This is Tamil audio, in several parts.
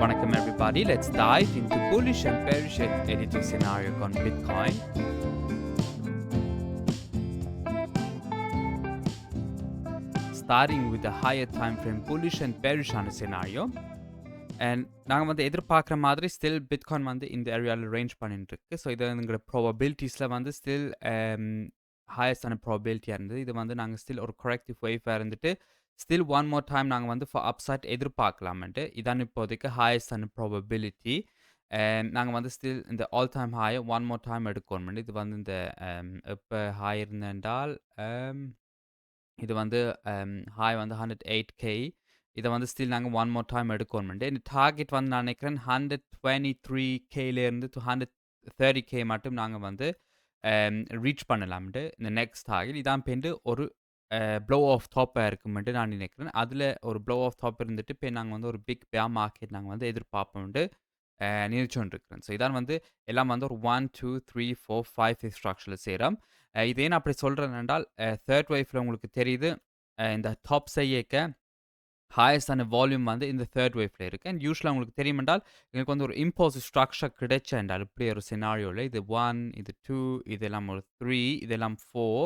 Welcome everybody. Let's dive into bullish and bearish editing scenario on Bitcoin. Starting with the higher time frame bullish and bearish on a scenario. And நாங்கள் வந்து எதிர்பார்க்குற மாதிரி ஸ்டில் பிட்காயின் வந்து இந்த ஏரியாவில் ரேஞ்ச் பண்ணிட்டு இருக்கு. ஸோ இது எங்களோட ப்ராபபிலிட்டிஸில் வந்து ஸ்டில் ஹையஸ்டான ப்ராபபிலிட்டியாக இருந்தது. இது வந்து நாங்கள் ஸ்டில் ஒரு கரெக்டிவ் வேவாக இருந்துட்டு ஸ்டில் ஒன் மோர் டைம் நாங்கள் வந்து ஃபார் அப்சைட் எதிர்பார்க்கலாம்ட்டு. இதான் இப்போதைக்கு ஹையஸ்டான ப்ராபபிலிட்டி. நாங்கள் வந்து ஸ்டில் இந்த ஆல் டைம் ஹாயை ஒன் மோர் டைம் எடுக்கணும். இது வந்து இந்த இப்போ ஹாய் இருந்தென்றால் இது வந்து ஹாய் வந்து 108K. இதை வந்து ஸ்டில் நாங்கள் ஒன் மோர் டைம் எடுக்கணும். இந்த டார்கெட் வந்து நான் நினைக்கிறேன் 123Kலேருந்து to 130K மட்டும் நாங்கள் வந்து ரீச் பண்ணலாம்ட்டு இந்த நெக்ஸ்ட் டார்கெட். இதான் பேருந்து ஒரு ப்ளோ ஆஃப் டாப்பாக இருக்குமென்ட்டு நான் நினைக்கிறேன். அதில் ஒரு ப்ளோ ஆஃப் டாப் இருந்துட்டு இப்போ நாங்கள் வந்து ஒரு பிக் பேர் மார்க்கெட் நாங்கள் வந்து எதிர்பார்ப்போம்ட்டு நினைச்சோன்னு இருக்கிறேன். ஸோ இதான் வந்து எல்லாம் வந்து ஒரு 1 2 3 4 5 ஸ்ட்ரக்சரில் சேரும். இது ஏன் அப்படி சொல்கிறேன் என்றால் தேர்ட் வேவ்ல உங்களுக்கு தெரியுது இந்த டாப் செய்யக்க ஹையஸ்டான வால்யூம் வந்து இந்த தேர்ட் வேவ்ல இருக்குது. அண்ட் யூஸ்வலாக உங்களுக்கு தெரியும் என்றால் எங்களுக்கு வந்து ஒரு இம்போசிவ் ஸ்ட்ரக்சர் கிடைச்ச என்றால் இப்படி ஒரு சினாரியோவில் இது 1 இது 2 இதெல்லாம் ஒரு 3 இதெல்லாம் 4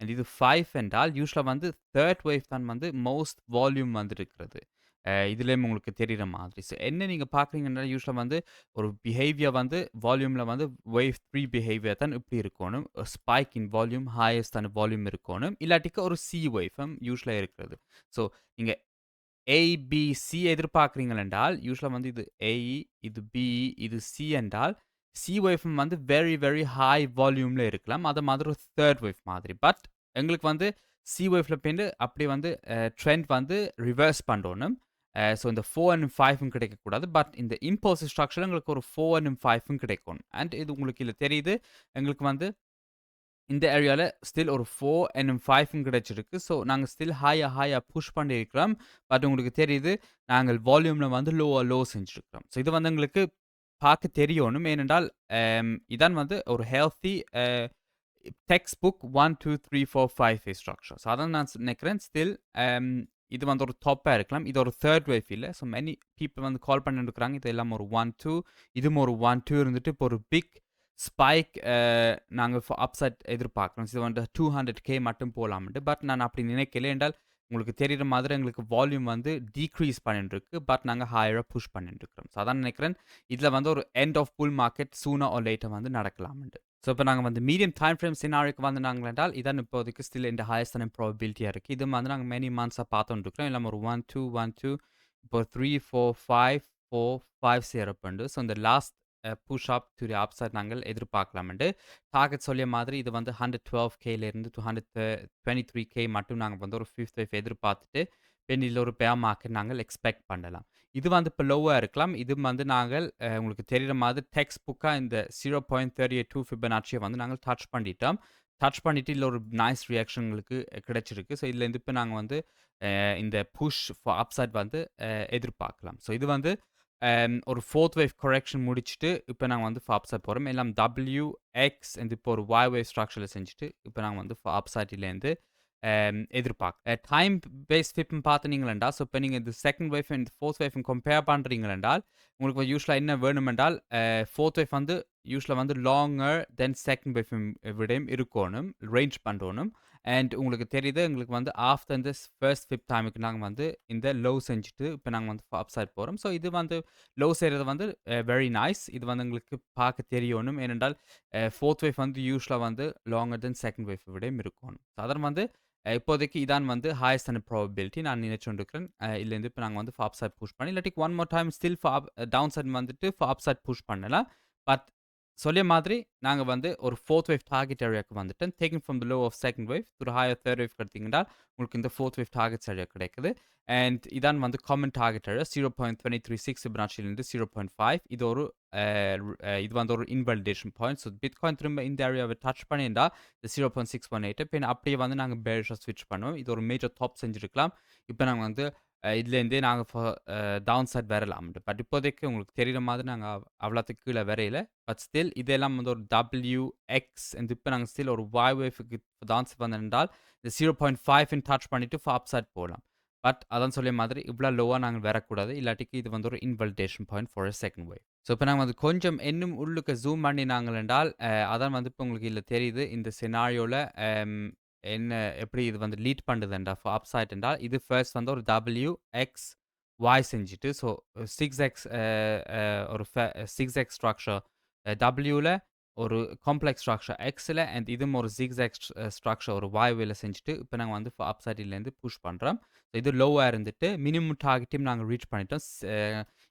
அண்ட் இது 5 என்றால் யூஸ்வலாக வந்து தேர்ட் வேவ் தான் வந்து மோஸ்ட் வால்யூம் வந்து இருக்கிறது. இதுலேயும் உங்களுக்கு தெரிகிற மாதிரி. ஸோ என்ன நீங்கள் பார்க்குறீங்கன்னா யூஸ்வலாக வந்து ஒரு பிஹேவியர் வந்து வால்யூமில் வந்து வேவ் 3 பிஹேவியர் தான் இப்படி இருக்கணும். ஸ்பைக் இன் வால்யூம் ஹையஸ்டான வால்யூம் இருக்கணும். இல்லாட்டிக்கு ஒரு சி வேவ் யூஸ்வலாக இருக்கிறது. ஸோ நீங்கள் ஏபிசி எதிர்பார்க்குறீங்கள் என்றால் யூஸ்வலாக வந்து இது ஏ இது பி இது சி என்றால் சி வேவ் வந்து வெரி வெரி ஹை வால்யூமில் இருக்கலாம். அது மாதிரி ஒரு தேர்ட் வேவ் மாதிரி. பட் எங்களுக்கு வந்து சி வேவ்ல பேருந்து அப்படி வந்து ட்ரெண்ட் வந்து ரிவர்ஸ் பண்ணணும். ஸோ இந்த 4 and 5 கிடைக்கக்கூடாது. பட் இந்த இம்போசிவ் ஸ்ட்ரக்சர் எங்களுக்கு ஒரு 4 and 5 கிடைக்கும். அண்ட் இது உங்களுக்கு இல்லை தெரியுது எங்களுக்கு வந்து இந்த ஏரியாவில் ஸ்டில் ஒரு 4 and 5 கிடைச்சிருக்கு. ஸோ நாங்கள் ஸ்டில் ஹையாக புஷ் பண்ணியிருக்கிறோம். பட் உங்களுக்கு தெரியுது நாங்கள் வால்யூமில் வந்து லோ செஞ்சுருக்கிறோம். ஸோ இது வந்து எங்களுக்கு பார்க்க தெரியணும். ஏனென்றால் இதான் வந்து ஒரு healthy text book 1 2 3 4 5 structure. So அதான் நான் நினைக்கிறேன் ஸ்டில் இது வந்து ஒரு டாப்பாக இருக்கலாம். இது ஒரு தேர்ட் வேவ் இல்லை. ஸோ மெனி பீப்புள் வந்து கால் பண்ணிட்டு இருக்கிறாங்க. இது எல்லாம் ஒரு 1 2 இதுவும் ஒரு 1 2 இருந்துட்டு இப்போ ஒரு பிக் ஸ்பைக் நாங்கள் அப்சைட் எதிர்பார்க்குறோம். இது வந்து 200K மட்டும் போகலாம்ட்டு. பட் நான் அப்படி நினைக்கல என்றால் உங்களுக்கு தெரிகிற மாதிரி எங்களுக்கு வால்யூம் வந்து டீக்ரீஸ் பண்ணிட்டுருக்கு. பட் நாங்கள் ஹையராக புஷ் பண்ணிட்டுருக்கிறோம். ஸோ அதான் நினைக்கிறேன் இதில் வந்து ஒரு end of bull market sooner or later வந்து நடக்கலாம்ட்டு. ஸோ இப்போ நாங்கள் வந்து மீடியம் டைம் ஃப்ரேம் சினாரிக்கு வந்து நாங்கள் என்றால் இதான் இப்போதைக்கு ஸ்டில் இந்த ஹையஸ்டான ப்ராபபிலிட்டியாக இருக்குது. இது வந்து நாங்கள் மெனி மந்த்ஸாக பார்த்துட்டுருக்கிறோம். இல்லாமல் ஒரு 1 2 1 2 இப்போ 3 4 5 4 5 சேரப்பண்டு. ஸோ இந்த last push up to the upside நாங்கள் எதிர்பார்க்கலாம்ட்டு. டார்கெட் சொல்லிய மாதிரி இது வந்து 112Kலேருந்து to 123K மட்டும் நாங்கள் வந்து ஒரு ஃபிஃப்த் வேவ் எதிர்பார்த்துட்டு பென் இதில் ஒரு பேர் மார்க்கெட் நாங்கள் எக்ஸ்பெக்ட் பண்ணலாம். இது வந்து இப்போ லோவாக இருக்கலாம். இது வந்து நாங்கள் உங்களுக்கு தெரிகிற மாதிரி டெக்ஸ்ட் புக்காக இந்த 0.382 ஃபிபனாச்சியை வந்து நாங்கள் டச் பண்ணிட்டோம். டச் பண்ணிவிட்டு இதில் ஒரு நைஸ் ரியாக்ஷன் எங்களுக்கு கிடைச்சிருக்கு. ஸோ இதுலேருந்து இப்போ நாங்கள் வந்து இந்த புஷ் ஃபார் அப்சைட் வந்து எதிர்பார்க்கலாம். ஸோ இது வந்து ஒரு ஃபோர்த் வேவ் கரெக்ஷன் முடிச்சுட்டு இப்போ நாங்கள் வந்து ஃபார் அப்சைட் போகிறோம். எல்லாம் WX இப்போ ஒரு Y வேவ் ஸ்ட்ரக்சரில் செஞ்சுட்டு இப்போ நாங்கள் வந்து ஃபார் அப்சைட்லேருந்து டைம் பேஸ் ஃபிப்னு பார்த்துனீங்களா. ஸோ இப்போ நீங்கள் இந்த செகண்ட் வேவ் இந்த ஃபோர்த் வேவ் கம்பேர் பண்ணுறீங்களென்றால் உங்களுக்கு யூஸ்வலாக என்ன வேணுமென்றால் ஃபோர்த் வேவ் வந்து யூஸ்வலாக வந்து லாங்கர் தென் செகண்ட் வேவ் விடையும் இருக்கணும், ரேஞ்ச் பண்ணணும். அண்ட் உங்களுக்கு தெரியுது எங்களுக்கு வந்து ஆஃப்டர் இந்த ஃபர்ஸ்ட் ஃபிஃப்த் டைமுக்கு நாங்கள் வந்து இந்த லோ செஞ்சுட்டு இப்போ நாங்கள் வந்து அப்சைட் போகிறோம். ஸோ இது வந்து லோ செய்கிறது வந்து வெரி நைஸ். இது வந்து எங்களுக்கு பார்க்க தெரியணும். ஏனென்றால் ஃபோர்த் வேவ் வந்து யூஸ்வலாக வந்து லாங்கர் தென் செகண்ட் வேவ் விடையும் இருக்கணும். ஸோ அதன் வந்து இப்போதைக்கு இதான் வந்து ஹையஸ்டான ப்ராபபிலிட்டி நான் நினைச்சுருக்கிறேன். இதுலேருந்து இப்போ நாங்கள் வந்து ஃபார் அப்சைட் புஷ் பண்ணி இல்லாட்டி one more time still for down side வந்துட்டு ஃபார் அப்சைட் புஷ் பண்ணலாம். பட் சொல்லிய மாதிரி நாங்கள் வந்து ஒரு ஃபோர்த் வேவ் டார்கெட் ஏரியாவுக்கு வந்துட்டோம். Taking from the low of second wave ஒரு ஹையர் தேர்ட் வேவ் எடுத்தீங்கன்னா உங்களுக்கு இந்த ஃபோர்த் வேவ் டார்கெட்ஸ் ஏரியா கிடைக்குது. அண்ட் இதான் வந்து காமன் டார்கெட் ஏரியா 0.236 ஃபிபனாச்சிலேருந்து 0.5. இது ஒரு இது வந்து ஒரு இன்வாலிடேஷன் பாயிண்ட். ஸோ பிட்காயின் திரும்ப இந்த ஏரியாவை டச் பண்ணியிருந்தா இந்த 0.618 இப்போ அப்படியே வந்து நாங்கள் பேரிஷாக ஸ்விட்ச் பண்ணுவோம். இது ஒரு மேஜர் டாப் செஞ்சுருக்கலாம். இப்போ நாங்கள் வந்து இதுலேருந்தே நாங்கள் டவுன் சைட் வரலாம்ட்டு. பட் இப்போதைக்கு உங்களுக்கு தெரிகிற மாதிரி நாங்கள் அவ்வளோத்துக்கு கீழே வரையில. பட் ஸ்டில் இதெல்லாம் வந்து ஒரு WX இப்போ நாங்கள் ஸ்டில் ஒரு Y வேவ்க்கு டவுன் சைட் வந்திருந்தால் இந்த 0.5 டச் பண்ணிவிட்டு ஃபார் அப் சைட் போகலாம். பட் அதான் சொல்லிய மாதிரி இவ்வளோ லோவா நாங்க வரக்கூடாது. இல்லாட்டிக்கு இது வந்து ஒரு invalidation point for a second wave. So இப்ப நாங்க வந்து கொஞ்சம் இன்னும் உள்ளுக்கு ஜூம் பண்ணினாங்கள் என்றால், அதான் வந்து இப்ப உங்களுக்கு இதுல தெரியுது. இந்த சினாரியோல அம் என்ன எப்படி இது வந்து லீட் பண்ணுதுன்றா ஃபார் அப்சைட் என்றால், இது ஃபர்ஸ்ட் வந்து ஒரு W, X, Y செஞ்சுட்டு, ஸோ 6x ஒரு 6x ஸ்ட்ரக்சர் Wல ஒரு காம்ப்ளெக்ஸ் ஸ்ட்ரக்சர் Xல அண்ட் இதுவும் ஒரு ஜிக்ஸாக் ஸ்ட்ரக்சர் ஒரு Yல செஞ்சுட்டு, இப்ப நாங்க வந்து ஃபார் அப்சைட்லேருந்து புஷ் பண்றோம். இது லோவா இருந்துட்டு மினிமம் டார்கெட்டையும் நாங்க ரீச் பண்ணிட்டோம்.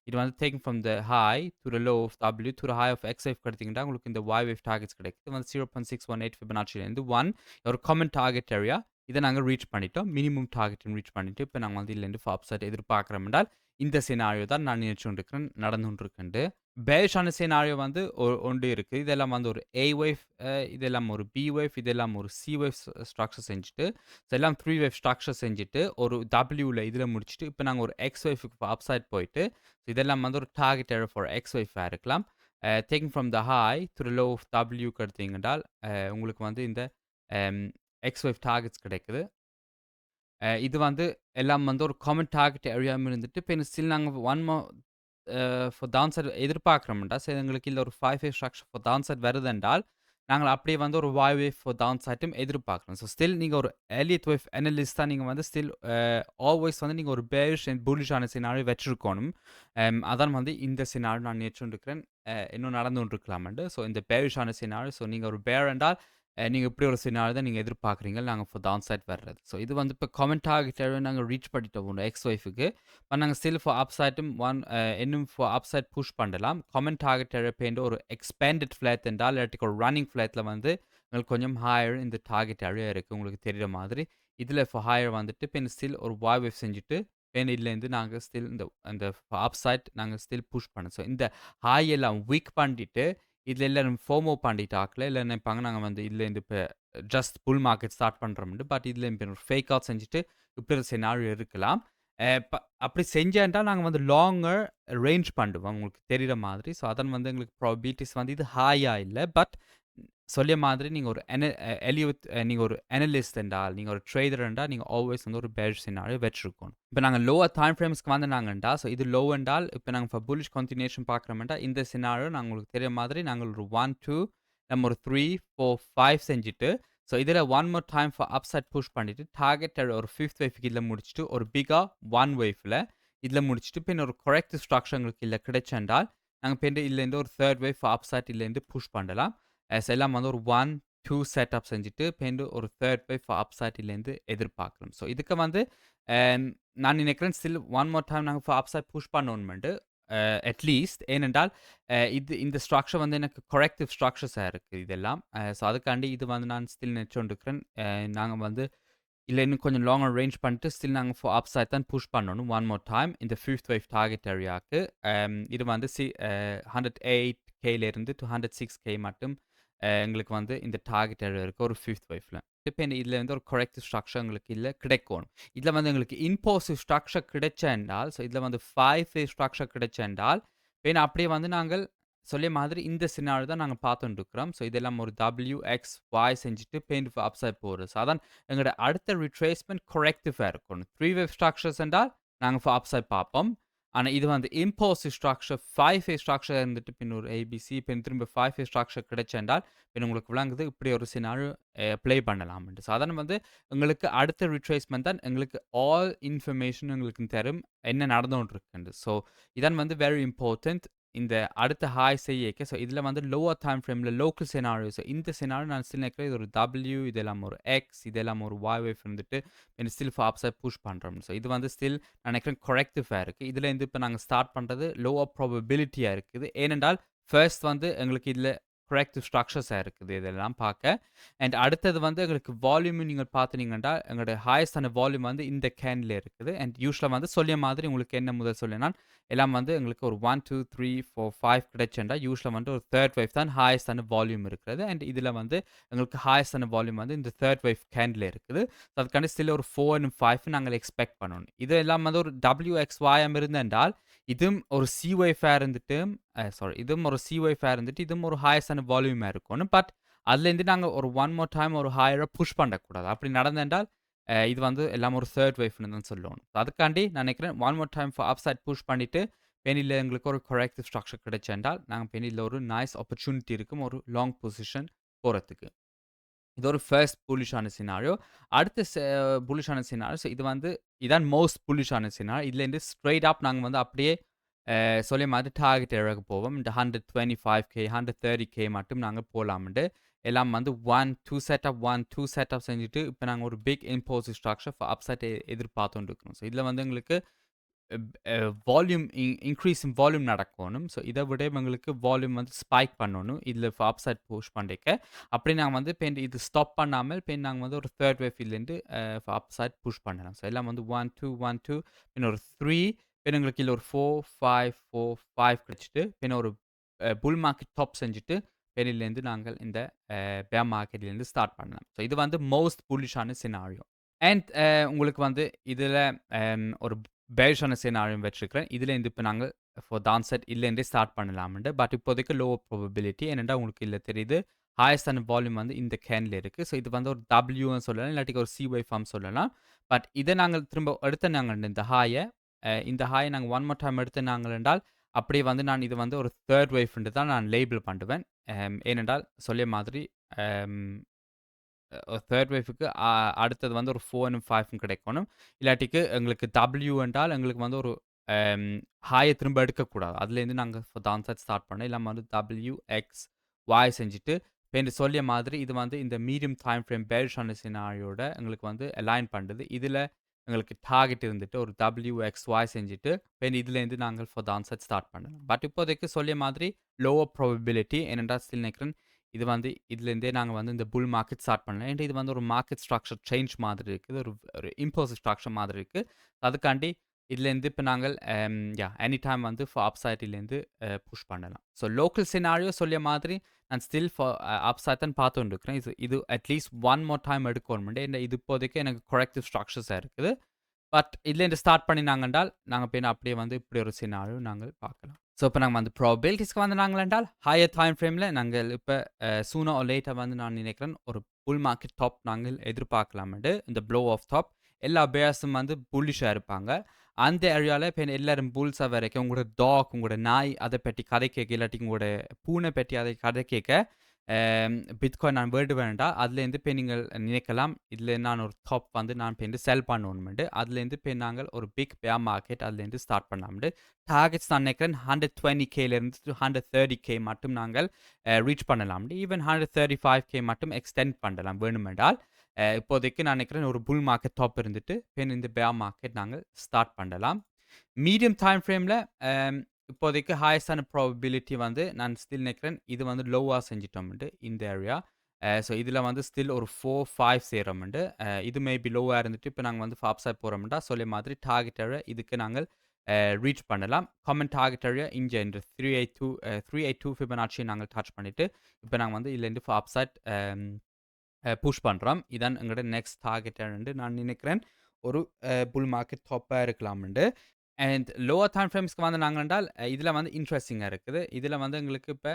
இது வந்து taking from the high to the low of W to the high of X wave எடுத்தீங்கன்னா, உங்களுக்கு இந்த Y வேவ் டார்கெட்ஸ் கிடைக்குது. இது வந்து 0.618 ஃபிபனாச்சிலேருந்து 1 ஒரு காமன் டார்கெட் ஏரியா. இத நாங்க ரீச் பண்ணிட்டோம். மினிமம் டார்கெட்டையும் ரீச் பண்ணிட்டு, இப்ப நாங்க வந்து இதுலேருந்து ஃபார் அப்சைட் எதிர்பார்க்கிறோம் என்றால், இந்த சினாரியோ தான் நான் நினைச்சுட்டு இருக்கிறேன், நடந்து கொண்டிருக்கின்றது. பேரிஷான சினாரியோ வந்து ஒன்று இருக்கு. இதெல்லாம் வந்து ஒரு A வேவ், இதெல்லாம் ஒரு B வேவ், இதெல்லாம் ஒரு C வேவ் ஸ்ட்ரக்சர் செஞ்சுட்டு, எல்லாம் 3 வேவ் ஸ்ட்ரக்சர் செஞ்சுட்டு, ஒரு Wல இதுல முடிச்சுட்டு, இப்ப நாங்க ஒரு X வேவ்க்கு அப்சைட் போயிட்டு, இதெல்லாம் வந்து ஒரு டார்கெட் ஏரியா ஃபார் X வேவா இருக்கலாம். Taking from the high to the low of Wக்கு எடுத்தீங்கன்றால், உங்களுக்கு வந்து இந்த அம் X வேவ் டார்கெட்ஸ் கிடைக்குது. இது வந்து எல்லாம் வந்து ஒரு காமன் டார்கெட் ஏரியாவும் இருந்துட்டு, இப்ப ஸ்டில் நாங்க one more for down side எதிர்பார்க்கிறோம்டா, சரி எங்களுக்கு இல்ல ஒரு 5 wave structure for down side வருதென்றால், நாங்கள் அப்படியே வந்து ஒரு Y வேவ் ஃபார் டவுன் சைட்டும் எதிர்பார்க்கிறோம். ஸோ ஸ்டில் நீங்க ஒரு எலியட் வேவ் அனலிஸ்ட்டா நீங்க வந்து ஸ்டில் ஆல்வேஸ் வந்து நீங்க ஒரு பேரிஷ் அண்ட் புல்லிஷான சினாரியோ வச்சிருக்கணும். அதான் வந்து இந்த சினாரியோ நான் நினைச்சுட்டு இன்னும் நடந்து கொண்டிருக்கலாமெண்டு. ஸோ இந்த பேரிஷான சினாரியோ, ஸோ நீங்க ஒரு பேர் என்றால், நீங்க இப்படி ஒரு சினாரியோ தான் நீங்க எதிர்பார்க்குறீங்க. நாங்க ஃபார் டவுன் சைட் வர்றது. ஸோ இது வந்து இப்ப காமன் டார்கெட் ஏரியா நாங்க ரீச் பண்ணிட்டோம் எக்ஸ் வேவ்க்கு. பட் நாங்க ஸ்டில் ஃபார் அப்சைட்டும் இன்னும் ஃபார் அப்சைட் புஷ் பண்ணலாம். காமன் டார்கெட் ஏரியா பேருந்து ஒரு எக்ஸ்பேண்டட் ஃபிளாட் என்றால், இல்லாட்டி ஒரு ரன்னிங் ஃபிளாட்ல வந்து உங்களுக்கு கொஞ்சம் ஹையர் இந்த டார்கெட் ஏரியா இருக்கு. உங்களுக்கு தெரியிற மாதிரி. இதுல ஃபார் ஹையர் வந்துட்டு பின் ஸ்டில் ஒரு Y வேவ் செஞ்சுட்டு, பின் இதுலேருந்து நாங்க ஸ்டில் இந்த அந்த அப்சைட் நாங்க ஸ்டில் புஷ் பண்ணோம். ஸோ இந்த ஹை எல்லாம் வீக் பண்ணிட்டு, இதுல எல்லாரும் ஃபோமோ பண்ணிட்டாக்கல, இல்ல நினைப்பாங்க நாங்க வந்து இதுலேருந்து இப்ப ஜஸ்ட் புல் மார்க்கெட் ஸ்டார்ட் பண்றோம்னு. பட் இதுல இப்ப ஒரு ஃபேக் அவுட் செஞ்சுட்டு, இப்படி ஒரு சினாரியோ இருக்கலாம். அ ப அப்படி செஞ்சேன்டா நாங்க வந்து லாங்கர் ரேஞ்ச் பண்ணுவோம். உங்களுக்கு தெரியிற மாதிரி. ஸோ அதன் வந்து எங்களுக்கு ப்ராபபிலிட்டிஸ் வந்து இது ஹையா இல்ல. பட் சொல்லிய மாதிரி நீங்க ஒரு எலியட் நீங்க ஒரு அனலிஸ்ட் என்றால், நீங்க ஒரு ட்ரேடர் என்றால், நீங்க ஆல்வேஸ் வந்து ஒரு பேரிஷ் சினாரியோ வச்சிருக்கணும். இப்ப நாங்க லோவர் டைம் ஃப்ரேம்ஸ்க்கு வந்தனாங்கண்டா, ஸோ இது லோ என்றால், இப்ப நாங்க ஃபார் புல்லிஷ் கன்டினியூஷன் பார்க்குறோம்டா, இந்த சினாரியோ நாங்க உங்களுக்கு தெரியிற மாதிரி நாங்க ஒரு 1, 2 நம்ம ஒரு 3, 4, 5 செஞ்சுட்டு, ஸோ இதுல one more time for upside push பண்ணிட்டு, டார்கெட் ஒரு 5த் வேவ் கீழ முடிச்சுட்டு, ஒரு பிக்கா 1 வேவ்ல இதுல முடிச்சுட்டு, பின்ன ஒரு கரெக்ட் ஸ்ட்ரக்சர் எங்களுக்கு இதுல கிடைச்சென்றால், நாங்க பின்ன இதுலேருந்து ஒரு 3rd வேவ் ஃபார் அப்சைட் இதுலேருந்து புஷ் பண்ணலாம். எல்லாம் வந்து ஒரு 1, 2 செட்டப் செஞ்சுட்டு, பின்பு ஒரு 3rd வேவ் ஃபார் அப்சைட்லேருந்து எதிர்பார்க்கலாம். ஸோ இதுக்கு வந்து நான் நினைக்கிறேன் ஸ்டில் ஒன் மோர் டைம் நாங்க ஃபார் அப்சைட் புஷ் பண்ணணுமெண்டு. அட்லீஸ்ட் ஏனென்றால், இந்த ஸ்ட்ரக்சர் வந்து எனக்கு கரெக்டிவ் ஸ்ட்ரக்சர்ஸா இருக்கு இதெல்லாம். ஸோ அதுக்காண்டி இது வந்து நான் ஸ்டில் நினைச்சுக்கொண்டிருக்கிறேன். நாங்க வந்து இல்ல இன்னும் கொஞ்சம் லாங்கர் ரேஞ்ச் பண்ணிட்டு, ஸ்டில் நாங்க ஃபார் அப்சைட் தான் புஷ் பண்ணணும். ஒன் மோர் டைம் இந்த 5த் வேவ் டார்கெட் ஏரியாக்கு. இது வந்து 108Kலேருந்து டூ 106K மட்டும் எங்களுக்கு வந்து இந்த டார்கெட் ஏரியா இருக்கு ஒரு 5த் வேவ்ல. இப்ப இதுல வந்து ஒரு கரெக்ட் ஸ்ட்ரக்சர் எங்களுக்கு இல்ல கிடைக்கணும். இதுல வந்து எங்களுக்கு இம்போசிவ் ஸ்ட்ரக்சர் கிடைச்சென்றால், ஸோ இதுல வந்து 5 வேவ் ஸ்ட்ரக்சர் கிடைச்சென்றால், பின்ன அப்படியே வந்து நாங்கள் சொல்லிய மாதிரி இந்த சினாரியோ தான் நாங்க பார்த்துட்டு இருக்கிறோம். ஸோ இதெல்லாம் ஒரு W, X, Y செஞ்சுட்டு பெயிண்ட் அப்சைட் போறது. ஸோ அதான் எங்களோட அடுத்த ரிட்ரேஸ்மென்ட் கரெக்டிவா இருக்கணும். 3 வேவ் ஸ்ட்ரக்சர்ஸ் என்றால் நாங்க ஃபார் அப்சைட் பார்ப்போம். ஆனா இது வந்து இம்போசிவ் ஸ்ட்ரக்சர் 5 வேவ் ஸ்ட்ரக்சர் இருந்துட்டு பின் ஒரு ABC பின் திரும்ப 5 வேவ் ஸ்ட்ரக்சர் கிடைச்சென்றால், பின் உங்களுக்கு விளங்குது இப்படி ஒரு சினாரியோ ப்ளே பண்ணலாம்ன்ட்டு. சாதாரண வந்து எங்களுக்கு அடுத்த ரிட்ரேஸ்மென்ட் தான் எங்களுக்கு ஆல் இன்ஃபர்மேஷன் எங்களுக்கு தரும். என்ன நடந்து கொண்டிருக்குன்னு. ஸோ இதான் வந்து வெரி இம்பார்ட்டன்ட். இந்த அடுத்த ஹாய் செய்யக்க, ஸோ இதுல வந்து லோவர் டைம் ஃப்ரேம்ல லோக்கல் சினாரியோஸ் இந்த சினாரியோ நான் ஸ்டில் நினைக்கிறேன் இது ஒரு W, இதெல்லாம் ஒரு X, இதெல்லாம் ஒரு Y வேவ் இருந்துட்டு ஸ்டில் ஃபார் அப்சைட் புஷ் பண்றோம். ஸோ இது வந்து ஸ்டில் நான் நினைக்கிறேன் கரெக்டிவா இருக்கு. இதுலேருந்து இப்ப நாங்க ஸ்டார்ட் பண்றது லோவர் ப்ராபபிலிட்டியா இருக்குது. ஏனென்றால் ஃபர்ஸ்ட் வந்து எங்களுக்கு இதுல கரெக்டிவ் ஸ்ட்ரக்சர்ஸா இருக்குது இதெல்லாம் பார்க்க. அண்ட் அடுத்தது வந்து எங்களுக்கு வால்யூம் நீங்க பார்த்தீங்கன்னா, எங்களோட ஹையஸ்டான வால்யூம் வந்து இந்த கேன்ல இருக்குது. அண்ட் யூசுவலா வந்து சொல்லிய மாதிரி உங்களுக்கு என்ன முதல் சொல்லினா, எல்லாம் வந்து எங்களுக்கு ஒரு 1, 2, 3, 4, 5 கிடைச்சென்றா, யூசுவலா வந்து ஒரு 3rd வேவ் தான் ஹையஸ்டான வால்யூம் இருக்கிறது. அண்ட் இதுல வந்து எங்களுக்கு ஹையஸ்டான வால்யூம் வந்து இந்த 3rd வேவ் கேன்ல இருக்குது. ஸோ அதுக்காண்டி ஸ்டில் ஒரு 4 and 5 நாங்கள் எக்ஸ்பெக்ட் பண்ணணும். இது எல்லாம் வந்து ஒரு WXY இருந்தென்றால், இதுவும் ஒரு C வேவ்வா இருந்துட்டு இதுவும் ஒரு C வேவ்வா இருந்துட்டு, இதுவும் ஒரு ஹையஸ்டான வால்யூமா இருக்கணும். பட் அதுலேருந்து நாங்க ஒரு ஒன் மோர் டைம் ஒரு ஹையரா புஷ் பண்ணக்கூடாது. அப்படி நடந்தென்றால், இது வந்து எல்லாம் ஒரு தேர்ட் வேவ்னு தான் சொல்லணும். அதுக்காண்டி நான் நினைக்கிறேன் one more time for upside push பண்ணிட்டு பெனில எங்களுக்கு ஒரு கரெக்டிவ் ஸ்ட்ரக்சர் கிடைச்சென்றால், நாங்க பெனில ஒரு நைஸ் ஆப்பர்ச்சுனிட்டி இருக்கும் ஒரு லாங் பொசிஷன் போறதுக்கு. இது ஒரு ஃபர்ஸ்ட் புல்லிஷான சினாரியோ. அடுத்த புல்லிஷான சினாரியோ. ஸோ இது வந்து இதான் மோஸ்ட் புல்லிஷான சினாரியோ. இதுலேருந்து ஸ்ட்ரெய்ட் அப் நாங்க வந்து அப்படியே சொல்லிய மாதிரி டார்கெட் ஏரியாவுக்கு போவோம். இந்த 125K, 130K மட்டும் நாங்க போலாம்ண்டு. எல்லாம் வந்து 1, 2 செட்டப் 1, 2 செட்டப் செஞ்சுட்டு, இப்ப நாங்க ஒரு பிக் இம்போசிவ் ஸ்ட்ரக்சர் ஃபார் அப்சைட் எதிர்பார்த்துட்டு இருக்கிறோம். ஸோ இதுல வந்து எங்களுக்கு வால்யூம் இன்க்ரீஸ் இன் வால்யூம் நடக்கணும். ஸோ இதை விட எங்களுக்கு வால்யூம் வந்து ஸ்பைக் பண்ணணும். இதில் அப்சைட் புஷ் பண்ணிக்க. அப்படி நாங்கள் வந்து இப்போ இது ஸ்டாப் பண்ணாமல் இப்போ நாங்கள் வந்து ஒரு தேர்ட் வேவ்லேருந்து அப்சைட் புஷ் பண்ணலாம். ஸோ எல்லாம் வந்து 1, 2, 1, 2 பின்ன ஒரு 3 பின்ன எங்களுக்கு இல்லை ஒரு 4, 5, 4, 5 கிடைச்சிட்டு பின்ன ஒரு புல் மார்க்கெட் டாப் செஞ்சுட்டு பெனிலேருந்து நாங்கள் இந்த பேர் மார்க்கெட்லேருந்து ஸ்டார்ட் பண்ணலாம். ஸோ இது வந்து மோஸ்ட் புல்லிஷான சினாரியோ. அண்ட் உங்களுக்கு வந்து இதில ஒரு பேரிஷான சினாரியும் வச்சிருக்கிறேன். இதுலேருந்து இப்போ நாங்கள் ஃபார் டான்செட் இதுலேருந்தே ஸ்டார்ட் பண்ணலாம்ண்டு. பட் இப்போதைக்கு லோ ப்ராபபிலிட்டி. ஏனென்றால் உங்களுக்கு இதில் தெரியுது ஹையஸ்டான வால்யூம் வந்து இந்த கேன்ல இருக்கு. ஸோ இது வந்து ஒரு டபிள்யூன்னு சொல்லலாம். இல்லாட்டி ஒரு சிஒய் ஃபார்ம் சொல்லலாம். பட் இதை நாங்கள் திரும்ப எடுத்த நாங்கள் இந்த ஹாயை நாங்கள் ஒன் மோர் டைம் எடுத்து நாங்கள் என்றால் அப்படியே வந்து நான் இது வந்து ஒரு தேர்ட் வேவ்ன்ட்டு தான் நான் லேபிள் பண்ணுவேன். ஏனென்றால் சொல்லிய மாதிரி தேர்ட் வேவ்க்கு அடுத்தது வந்து ஒரு 4ம் 5ம் கிடைக்கணும். இல்லாட்டிக்கு எங்களுக்கு டபிள்யூ என்றால் எங்களுக்கு வந்து ஒரு ஹாயை திரும்ப எடுக்கக்கூடாது. அதுலேருந்து நாங்கள் டான்செட் ஸ்டார்ட் பண்ணோம். இல்லாமல் வந்து டபிள்யூ, எக்ஸ், ஒய் செஞ்சுட்டு இப்போ இந்த சொல்லிய மாதிரி இது வந்து இந்த மீடியம் டைம் ஃப்ரேம் பேரிஷான சினாரியோட எங்களுக்கு வந்து அலைன் பண்ணுது. இதில் எங்களுக்கு டார்கெட் இருந்துட்டு ஒரு டபிள்யூ, எக்ஸ், ஒய் செஞ்சுட்டு இப்போ இதுலேருந்து நாங்கள் டான்செட் ஸ்டார்ட் பண்ணலாம். பட் இப்போதைக்கு சொல்லிய மாதிரி லோவர் ப்ராபபிலிட்டி ஏனென்றால் ஸ்டில் நினைக்கிறேன் இது வந்து இதுலேருந்தே நாங்கள் வந்து இந்த புல் மார்க்கெட் ஸ்டார்ட் பண்ணலாம். ஏன்டா இது வந்து ஒரு மார்க்கெட் ஸ்ட்ரக்சர் சேஞ்ச் மாதிரி இருக்குது. ஒரு இம்போசிவ் ஸ்ட்ரக்சர் மாதிரி இருக்குது. அதுக்காண்டி இதுலேருந்து இப்போ நாங்கள் எனி டைம் வந்து ஃபார் அப்சைட்லேருந்து புஷ் பண்ணலாம். ஸோ லோக்கல் சினாரியோ சொல்லிய மாதிரி நான் ஸ்டில் ஃபார் அப்சைட் தான் பார்த்துட்டு இருக்கிறேன். இது அட்லீஸ்ட் ஒன் மோர் டைம் எடுக்கணும். இது இப்போதைக்கு எனக்கு கரெக்டிவ் ஸ்ட்ரக்சர்ஸாக இருக்குது. பட் இதுலேருந்து ஸ்டார்ட் பண்ணினாங்கன்றால் நாங்கள் பின்ன அப்படியே வந்து இப்படி ஒரு சினாரியோ நாங்கள் பார்க்கலாம். ஸோ இப்போ நாங்கள் வந்து ப்ராபபிலிட்டிஸ்க்கு வந்து நாங்கள் என்றால் ஹையர் டைம் ஃப்ரேமில் நாங்கள் இப்போ சூனோ லேட்டாக வந்து நான் நினைக்கிறேன் ஒரு புல் மார்க்கெட் டாப் நாங்கள் எதிர்பார்க்கலாம்ட்டு இந்த ப்ளோ ஆஃப் டாப் எல்லா பேர்ஸும் வந்து புல்லிஷாக இருப்பாங்க. அந்த ஏரியாவில் இப்போ எல்லாரும் புல்ஸாக வரைக்கும் உங்களோட டாக் உங்களோட நாய் அதை பற்றி கதை கேட்க இல்லாட்டி உங்களோட பூனை பற்றி அதை கதை கேட்க பிட்காயின் நான் வேர்டு வேண்டாம் அதுலேருந்து இப்போ நீங்கள் நினைக்கலாம் இதில் நான் ஒரு டாப் வந்து நான் இப்போ செல் பண்ணணும்ட்டு அதுலேருந்து இப்போ நாங்கள் ஒரு பிக் பேர் மார்க்கெட் அதுலேருந்து ஸ்டார்ட் பண்ணாமட்டு டார்கெட்ஸ் நான் நினைக்கிறேன் 120Kலேருந்து 130K மட்டும் நாங்கள் ரீச் பண்ணலாம்ட்டு ஈவன் 135K மட்டும் எக்ஸ்டெண்ட் பண்ணலாம் வேணுமென்றால் இப்போதைக்கு நான் நினைக்கிறேன் ஒரு புல் மார்க்கெட் டாப் இருந்துட்டு பின் இந்த பேர் மார்க்கெட் நாங்கள் ஸ்டார்ட் பண்ணலாம். மீடியம் டைம் ஃப்ரேமில் இப்போதைக்கு ஹையஸ்டான ப்ராபபிலிட்டி வந்து நான் ஸ்டில் நினைக்கிறேன் இது வந்து லோவாக செஞ்சிட்டோம்ட்டு இந்த ஏரியா. ஸோ இதில் வந்து ஸ்டில் ஒரு 4, 5 சேரோம்ட்டு இது மேபி லோவாக இருந்துட்டு இப்போ நாங்கள் வந்து ஃபாப்ஸாக போகிறோம்ட்டா சொல்லிய மாதிரி டார்கெட் ஏரியா இதுக்கு நாங்கள் ரீச் பண்ணலாம். காமன் டார்கெட் ஏரியா இங்கே இந்த 382 ஃபிபனாச்சி நாங்கள் டச் பண்ணிவிட்டு இப்போ நாங்கள் வந்து இதுலேருந்து ஃபாப்ஸாட் புஷ் பண்ணுறோம். இதான் எங்களோட நெக்ஸ்ட் டார்கெட் ஏரியான்னு நான் நினைக்கிறேன் ஒரு புல் மார்க்கெட் டாப்பாக இருக்கலாம்ண்டு. அண்ட் லோவர் டைம் ஃப்ரேம்ஸ்க்கு வந்து நாங்கள் என்றால் இதில் வந்து இன்ட்ரெஸ்டிங்காக இருக்குது. இதில் வந்து எங்களுக்கு இப்போ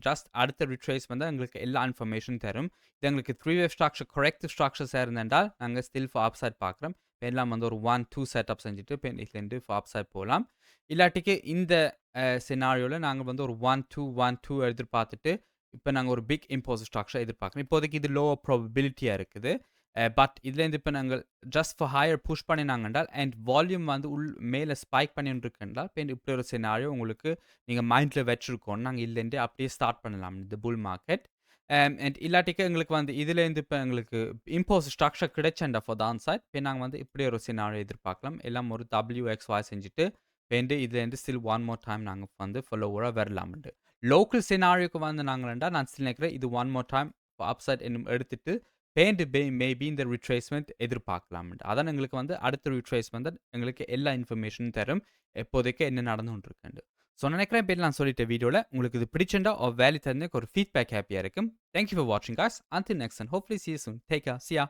ஜஸ்ட் அடுத்த ரிட்ரேஸ் வந்து எங்களுக்கு எல்லா இன்ஃபர்மேஷன் தரும். இது எங்களுக்கு 3 வேவ் ஸ்ட்ரக்சர் கரெக்டிவ் ஸ்ட்ரக்சர்ஸாக இருந்தால் நாங்கள் ஸ்டில் ஃபார் அப்சைட் பார்க்குறோம். இப்போ எல்லாம் வந்து ஒரு 1, 2 செட்டப் செஞ்சுட்டு இப்போ இதுலேருந்து ஃபார் அப்சைட் போகலாம். இல்லாட்டிக்கு இந்த சினாரியோவில் நாங்கள் வந்து ஒரு 1, 2, 1, 2 எதிர்பார்த்துட்டு இப்போ நாங்கள் ஒரு பிக் இம்போசிவ் ஸ்ட்ரக்சர் எதிர்பார்க்குறோம். இப்போதைக்கு இது லோவர் ப்ராபபிலிட்டியாக இருக்குது. பட் இதுலேருந்து இப்போ நாங்கள் ஜஸ்ட் ஃபார் ஹையர் புஷ் பண்ணினாங்கன்றால் அண்ட் வால்யூம் வந்து மேலே ஸ்பைக் பண்ணிட்டு இருக்குன்றால் இப்போ இப்படி ஒரு சினாரியோ உங்களுக்கு நீங்கள் மைண்டில் வச்சுருக்கோம் நாங்கள் இதுலேருந்து அப்படியே ஸ்டார்ட் பண்ணலாம் இந்த புல் மார்க்கெட். அண்ட் இல்லாட்டிக்கு எங்களுக்கு வந்து இதுலேருந்து இப்போ எங்களுக்கு இம்போஸ் ஸ்ட்ரக்சர் கிடைச்சண்டா ஃபார் தான் சைட் இப்போ நாங்கள் வந்து இப்படி ஒரு சினாரியோ எதிர்பார்க்கலாம். எல்லாம் ஒரு WXY செஞ்சுட்டு இப்போ இதுலேருந்து ஸ்டில் ஒன் மோர் டைம் நாங்கள் வந்து ஃபாலோவராக வரலாம்ட்டு. லோக்கல் சினாரியோக்கு வந்து நாங்கள் நான் ஸ்டில் நினைக்கிறேன் இது ஒன் மோர் டைம் அப்சைட் என்னும் எடுத்துட்டு மேபி இந்த ரிட்ரேஸ்மெண்ட் எதிர்பார்க்கலாம்ட்டு. அதான் எங்களுக்கு வந்து அடுத்த ரிட்ரேஸ்மெண்ட் எங்களுக்கு எல்லா இன்ஃபர்மேஷனும் தரும் எப்போதைக்கு என்ன நடந்துகிட்டு இருக்குன்னு. ஸோ நினைக்கிறேன் இப்போ நான் சொல்லிட்ட வீடியோவில் உங்களுக்கு இது பிடிச்சிருந்தா ஒரு வேல்யூ தந்து ஒரு ஃபீட்பேக் ஹாப்பியாக இருக்கும். தேங்க்யூ ஃபார் வாட்சிங் guys. Until next and hopefully see you soon. Take care. See ya.